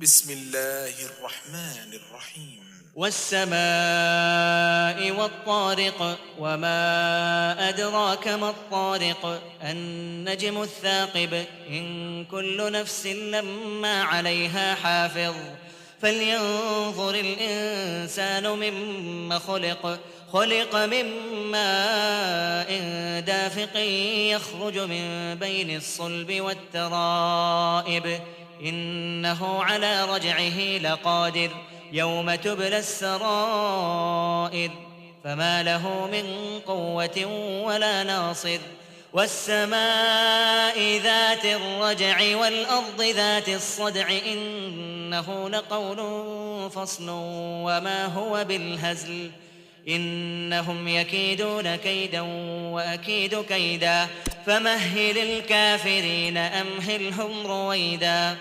بسم الله الرحمن الرحيم. والسماء والطارق وما أدراك ما الطارق النجم الثاقب إن كل نفس لما عليها حافظ فلينظر الإنسان مما خلق من ماء دافق يخرج من بين الصلب والترائب إنه على رجعه لقادر يوم تبلى السرائر فما له من قوة ولا ناصر والسماء ذات الرجع والأرض ذات الصدع إنه لقول فصل وما هو بالهزل إنهم يكيدون كيدا وأكيد كيدا فمهل الكافرين أمهلهم رويدا